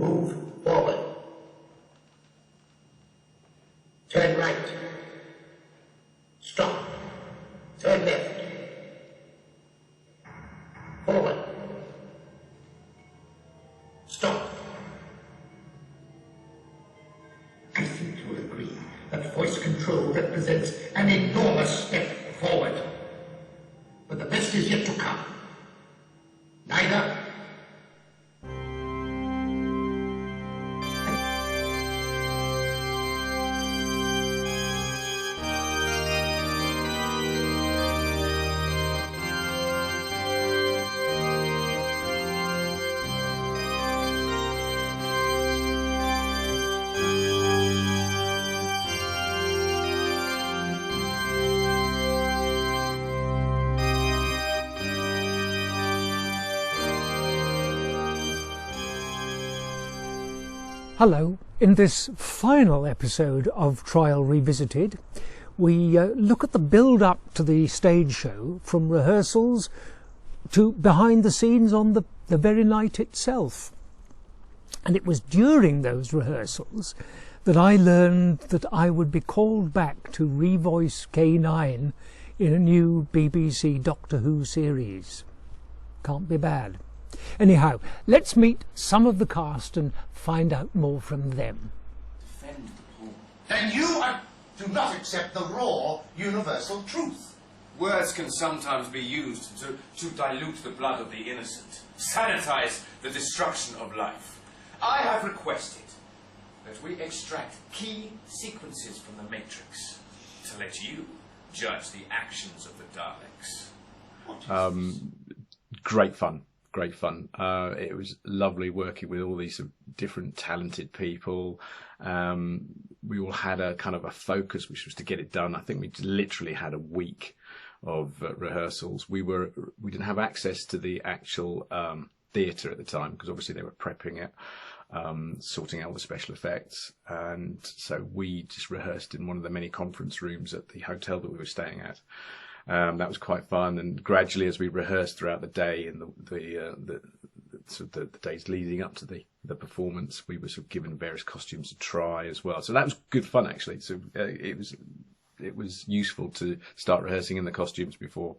Move forward. Turn right. Stop. Turn left. Forward. Stop. I think you'll agree that voice control represents an enormous step forward. But the best is yet to come. Neither. Hello, in this final episode of Trial Revisited, we look at the build-up to the stage show from rehearsals to behind the scenes on the very night itself. And it was during those rehearsals that I learned that I would be called back to revoice K9 in a new BBC Doctor Who series. Can't be bad. Anyhow, let's meet some of the cast and find out more from them. Defend the poor. Then you do not accept the raw, universal truth. Words can sometimes be used to dilute the blood of the innocent, sanitize the destruction of life. I have requested that we extract key sequences from the Matrix to let you judge the actions of the Daleks. Great fun. Great fun. It was lovely working with all these different talented people. We all had a kind of a focus, which was to get it done. I think we literally had a week of rehearsals. We didn't have access to the actual theatre at the time because obviously they were prepping it, sorting out the special effects, and so we just rehearsed in one of the many conference rooms at the hotel that we were staying at. That was quite fun, and gradually as we rehearsed throughout the day and the days leading up to the performance, we were sort of given various costumes to try as well. So that was good fun actually. So it was useful to start rehearsing in the costumes before,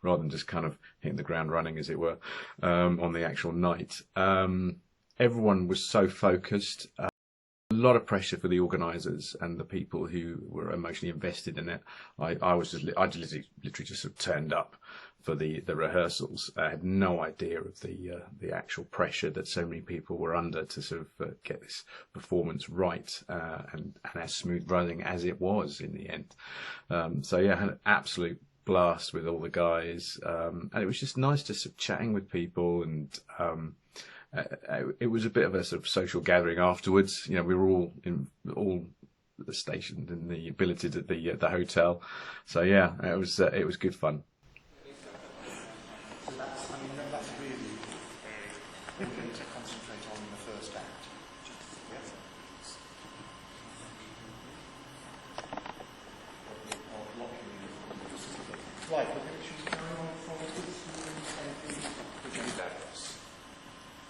rather than just kind of hitting the ground running, as it were, on the actual night. Everyone was so focused. A lot of pressure for the organisers and the people who were emotionally invested in it. I literally just sort of turned up for the rehearsals. I had no idea of the actual pressure that so many people were under to sort of get this performance right and as smooth running as it was in the end. So yeah, I had an absolute blast with all the guys, and it was just nice just sort of chatting with people and. It was a bit of a sort of social gathering afterwards. You know, we were all stationed in the billeted at the hotel. So yeah, it was good fun. So that's really we need to concentrate on the first act. Right, we're going to carry on forward with Davros,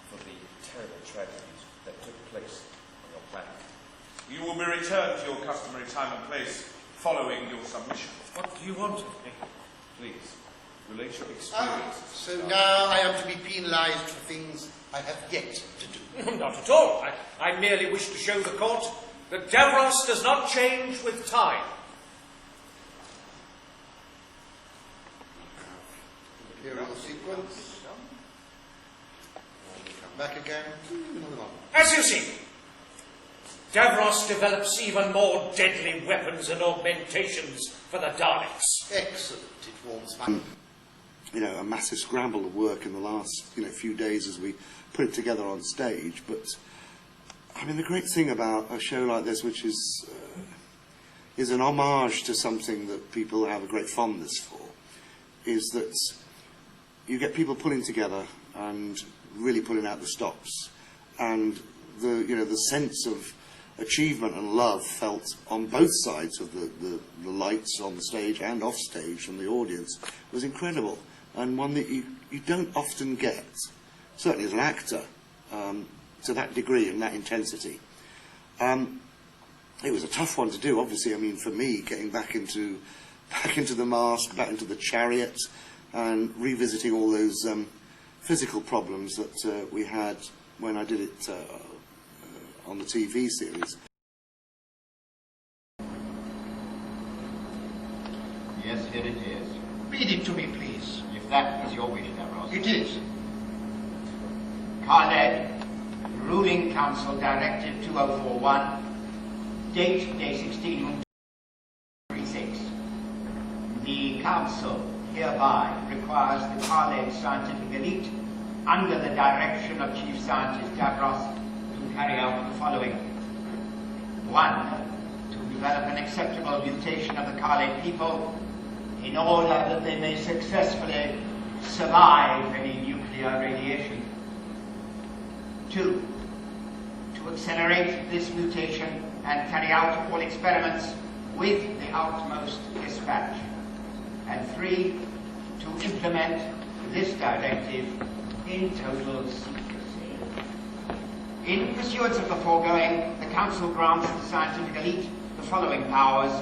for the terrible tragedies that took place on your planet. You will be returned to your customary time and place following your submission. What do you want of me? Please, relate your experience. So now I am to be penalised for things I have yet to do. Not at all. I merely wish to show the court that Davros does not change with time. Imperial sequence. Back again. As you see, Davros develops even more deadly weapons and augmentations for the Daleks. Excellent. It warms my... a massive scramble of work in the last, few days as we put it together on stage. But, I mean, the great thing about a show like this, which is an homage to something that people have a great fondness for, is that you get people pulling together and really putting out the stops, and the sense of achievement and love felt on both sides of the lights on the stage and off stage from the audience was incredible, and one that you don't often get, certainly as an actor. to that degree and that intensity. It was a tough one to do, obviously. I mean, for me, getting back into the mast, back into the chariot, and revisiting all those physical problems that we had when I did it on the TV series. Yes, here it is. Read it to me, please. If that is your wish, Davros. It is. Carleg, Ruling Council Directive 2041, date day 16/36. The Council hereby requires the Carleg scientific elite, under the direction of Chief Scientist Davros, to carry out the following. 1. To develop an acceptable mutation of the Carleg people in order that they may successfully survive any nuclear radiation. 2. To accelerate this mutation and carry out all experiments with the utmost dispatch. And 3. To implement this directive in total secrecy. In pursuance of the foregoing, the Council grants the scientific elite the following powers.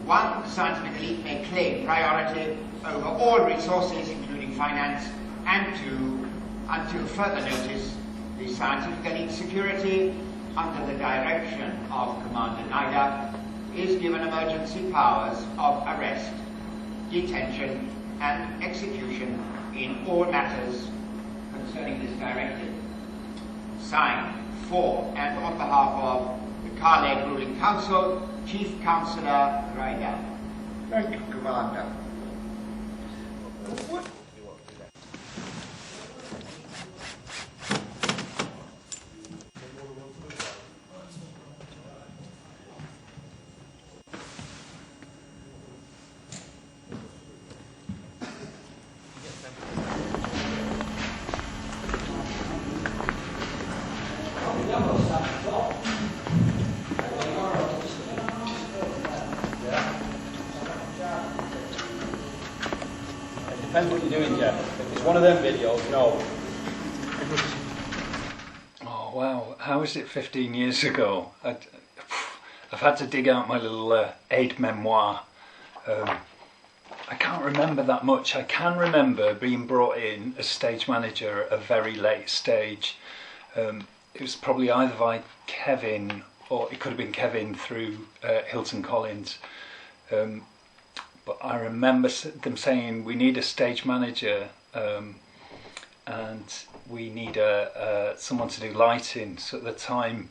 1. The scientific elite may claim priority over all resources, including finance. And 2. Until further notice, the scientific elite security, under the direction of Commander Nyder, is given emergency powers of arrest, detention, and execution in all matters concerning this directive. Signed for and on behalf of the Carleg Ruling Council, Chief Councillor Ryder. Thank you, Commander. Depends what you're doing, Jeff. If it's one of them videos, no. Oh wow, how is it 15 years ago? I've had to dig out my little aide-memoire. I can't remember that much. I can remember being brought in as stage manager at a very late stage. It was probably either by Kevin, or it could have been Kevin through Hilton Collins. But I remember them saying, we need a stage manager and we need someone to do lighting. So at the time,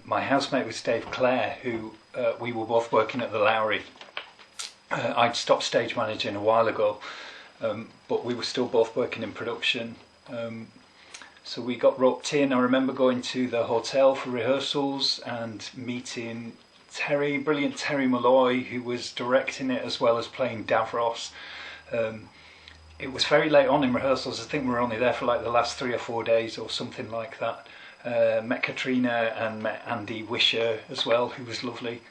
my housemate was Dave Clare, who we were both working at the Lowry. I'd stopped stage managing a while ago, but we were still both working in production. So we got roped in. I remember going to the hotel for rehearsals and meeting brilliant Terry Malloy, who was directing it as well as playing Davros. It was very late on in rehearsals. I think we were only there for like the last 3 or 4 days or something like that. Met Katrina and met Andy Wisher as well, who was lovely.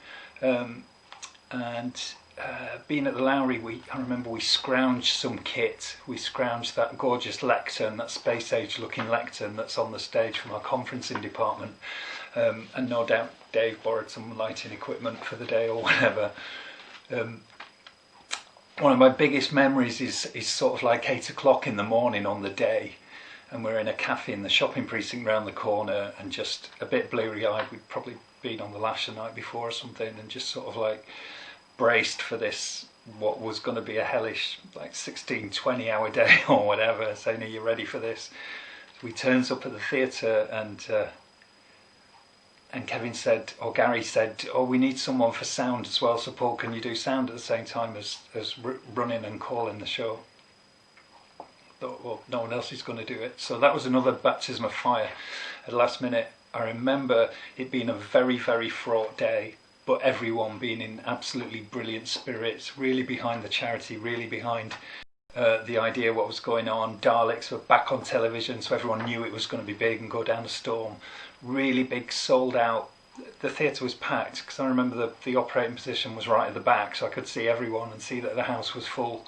Being at the Lowry, I remember we scrounged some kit. We scrounged that gorgeous lectern, that space age looking lectern that's on the stage from our conferencing department. And no doubt Dave borrowed some lighting equipment for the day or whatever. One of my biggest memories is sort of like 8 o'clock in the morning on the day, and we're in a cafe in the shopping precinct round the corner, and just a bit bleary-eyed. We'd probably been on the lash the night before or something, and just sort of like braced for this, what was going to be a hellish like 16-20 hour day or whatever, saying, are you ready for this? So we turns up at the theatre, and Kevin said, or Gary said, oh, we need someone for sound as well, so Paul, can you do sound at the same time as running and calling the show? I thought, well, no one else is going to do it. So that was another baptism of fire at the last minute. I remember it being a very, very fraught day, but everyone being in absolutely brilliant spirits, really behind the charity, really behind the idea of what was going on. Daleks were back on television, so everyone knew it was going to be big and go down a storm. Really big, sold out. The theatre was packed, because I remember the operating position was right at the back, so I could see everyone and see that the house was full.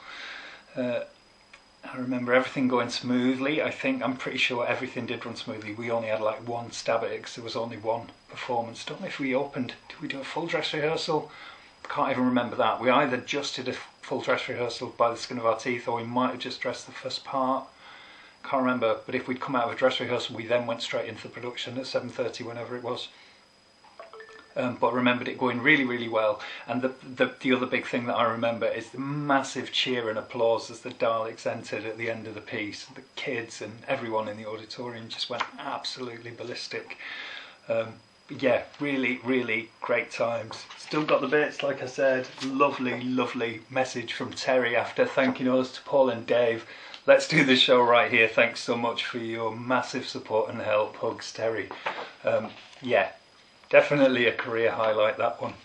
I remember everything going smoothly. I'm pretty sure everything did run smoothly. We only had like one stab at it because there was only one performance. Don't know if we opened, did we do a full dress rehearsal? Can't even remember that. We either just did a full dress rehearsal by the skin of our teeth, or we might have just dressed the first part. Can't remember, but if we'd come out of a dress rehearsal, we then went straight into the production at 7:30, whenever it was. But I remembered it going really, really well. And the other big thing that I remember is the massive cheer and applause as the Daleks entered at the end of the piece. The kids and everyone in the auditorium just went absolutely ballistic. Yeah, really, really great times. Still got the bits, like I said. Lovely, lovely message from Terry after thanking us to Paul and Dave. Let's do the show right here. Thanks so much for your massive support and help. Hugs, Terry. Yeah. Definitely a career highlight, that one.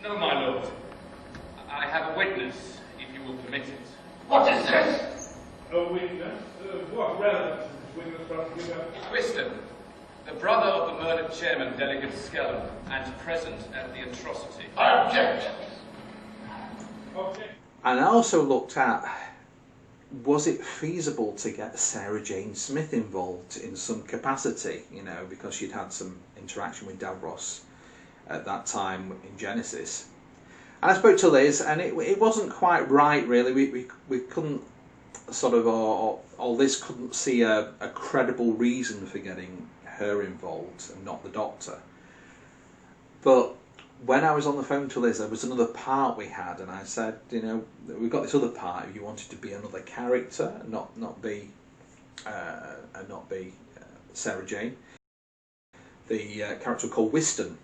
No, my lord. I have a witness, if you will permit it. What is this? A witness? What relevance is this witness brought to you? Whiston, the brother of the murdered chairman, Delegate Skellum, and present at the atrocity. I object. Object. And I also looked at, was it feasible to get Sarah Jane Smith involved in some capacity, you know, because she'd had some interaction with Davros at that time in Genesis. And I spoke to Liz, and it wasn't quite right, really. We couldn't sort of, or Liz couldn't see a credible reason for getting her involved and not the Doctor. But when I was on the phone to Liz, there was another part we had, and I said, you know, we've got this other part. If you wanted to be another character, and not be Sarah Jane, the character called Whiston,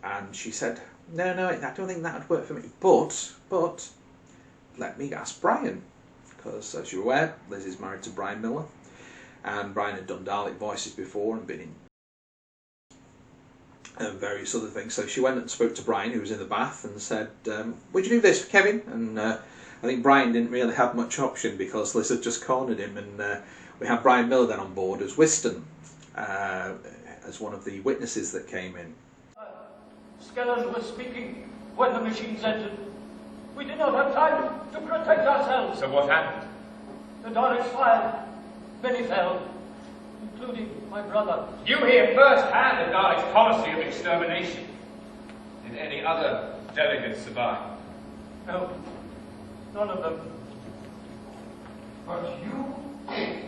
and she said, no, I don't think that would work for me. But let me ask Brian, because as you're aware, Liz is married to Brian Miller, and Brian had done Dalek voices before and been in and various other things. So she went and spoke to Brian, who was in the bath, and said, would you do this for Kevin? And I think Brian didn't really have much option because Liz had just cornered him, and we had Brian Miller then on board as Whiston, as one of the witnesses that came in. Skellum was speaking when the machines entered. We did not have time to protect ourselves. So what happened? The Daleks fired. Many fell, including my brother. You hear firsthand the Daleks' policy of extermination. Did any other delegates survive? No, none of them. But you did.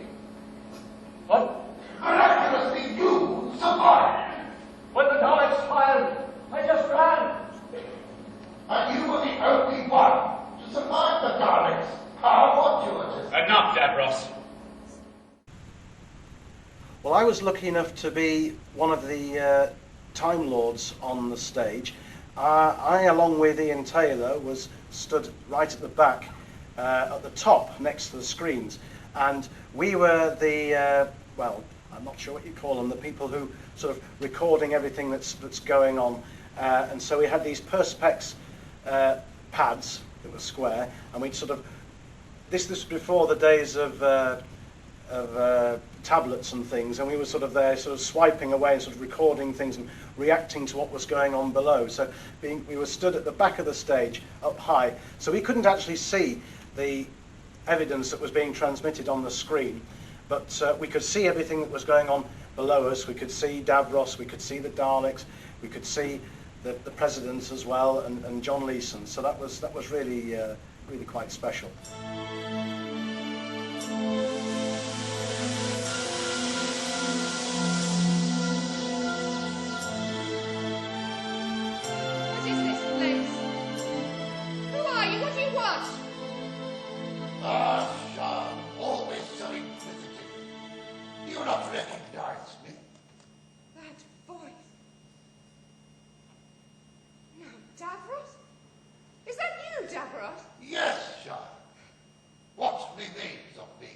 What? Miraculously, you survived. When the Daleks fired, I just ran. And you were the only one to survive the Daleks. How fortuitous. Enough, Davros. Well, I was lucky enough to be one of the Time Lords on the stage. I, along with Ian Taylor, was stood right at the back, at the top, next to the screens. And we were the, well, I'm not sure what you call them, the people who sort of recording everything that's going on. And so we had these Perspex pads that were square, and we'd sort of, this was before the days of tablets and things, and we were sort of there sort of swiping away and sort of recording things and reacting to what was going on below. So we were stood at the back of the stage up high, so we couldn't actually see the evidence that was being transmitted on the screen, but we could see everything that was going on below us. We could see Davros, we could see the Daleks, we could see the president as well, and John Leeson. So that was really really quite special. Sean, always so inquisitive. Do you not recognize me? That voice. No, Davros? Is that you, Davros? Yes, Sean. What remains of me?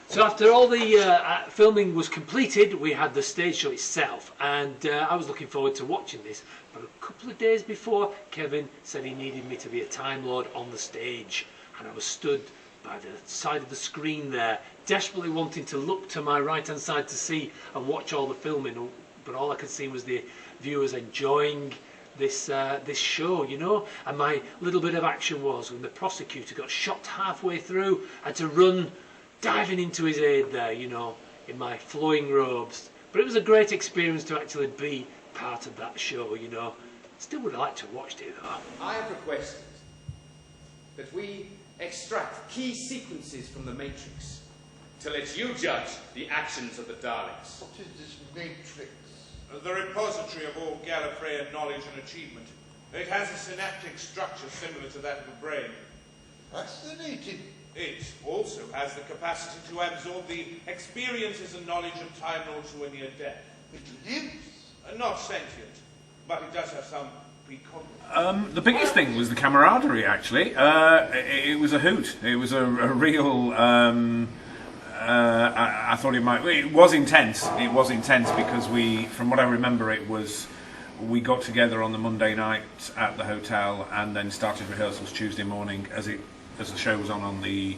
So after all the filming was completed, we had the stage show itself, and I was looking forward to watching this. But a couple of days before, Kevin said he needed me to be a Time Lord on the stage, and I was stood by the side of the screen there, desperately wanting to look to my right hand side to see and watch all the filming, but all I could see was the viewers enjoying this show, you know. And my little bit of action was when the prosecutor got shot halfway through, I had to run diving into his aid there, you know, in my flowing robes. But it was a great experience to actually be part of that show, you know. Still would like to have watched it though. I have requested that we extract key sequences from the Matrix to let you judge the actions of the Daleks. What is this Matrix? The repository of all Gallifreyan knowledge and achievement. It has a synaptic structure similar to that of the brain. Fascinating. It also has the capacity to absorb the experiences and knowledge of Time Lords who are near death. It lives? Not sentient, but it does have some precognitive. The biggest thing was the camaraderie, actually. It was a hoot. It was a real... I thought it might... It was intense. It was intense because from what I remember, we got together on the Monday night at the hotel and then started rehearsals Tuesday morning as the show was on the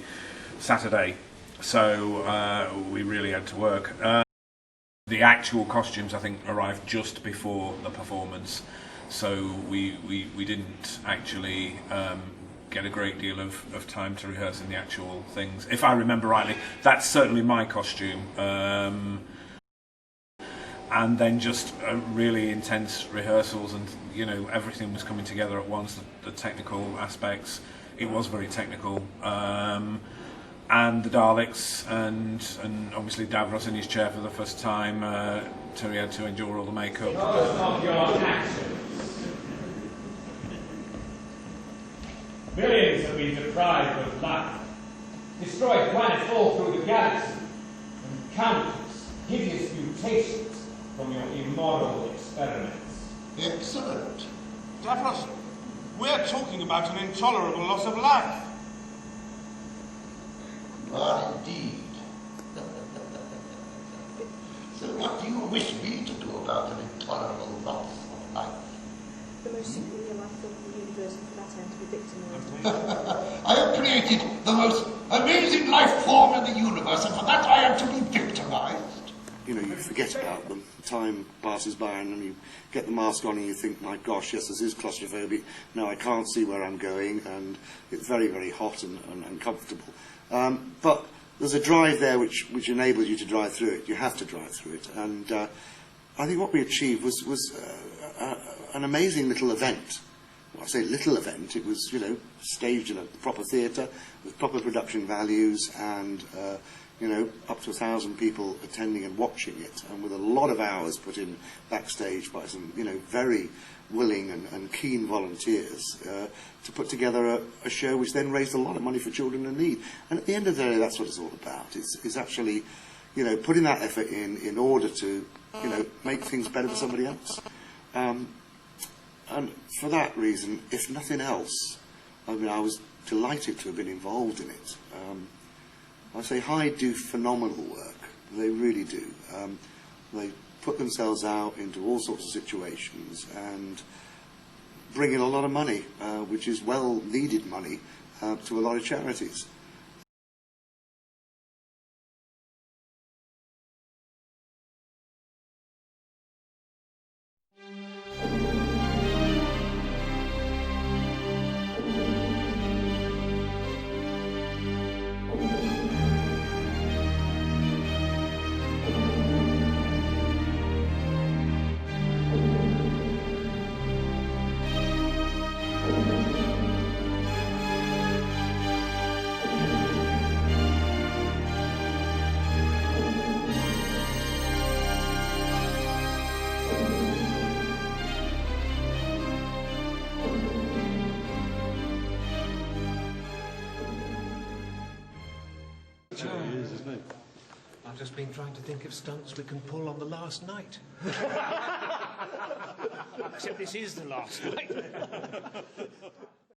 Saturday. So we really had to work. The actual costumes, I think, arrived just before the performance, so we didn't actually get a great deal of time to rehearse in the actual things. If I remember rightly, that's certainly my costume. And then just really intense rehearsals, and you know, everything was coming together at once. The technical aspects, it was very technical. And the Daleks, and obviously Davros in his chair for the first time. Terry had to endure all the makeup. Because of your actions, millions have been deprived of life, destroyed planets all through the galaxy, and countless hideous mutations from your immoral experiments. Excellent. Davros, we're talking about an intolerable loss of life. Ah, indeed. So what do you wish me to do about an intolerable loss of life? The most superior life form in the universe, and for that end to be victimised. I have created the most amazing life form in the universe, and for that I am to be victimised. You know, you forget about them. Time passes by and then you get the mask on and you think, my gosh, yes, this is claustrophobic. No, I can't see where I'm going, and it's very, very hot and uncomfortable. But there's a drive there which enables you to drive through it. You have to drive through it. And I think what we achieved was an amazing little event. Well, I say little event. It was, you know, staged in a proper theatre with proper production values and, you know, up to 1,000 people attending and watching it, and with a lot of hours put in backstage by some, you know, very willing and keen volunteers to put together a show which then raised a lot of money for children in need. And at the end of the day, that's what it's all about. It's actually, you know, putting that effort in order to, you know, make things better for somebody else. And for that reason, if nothing else, I mean, I was delighted to have been involved in it. I say Hyde do phenomenal work. They really do. They put themselves out into all sorts of situations and bring in a lot of money, which is well-needed money, to a lot of charities. I've just been trying to think of stunts we can pull on the last night. Except this is the last night.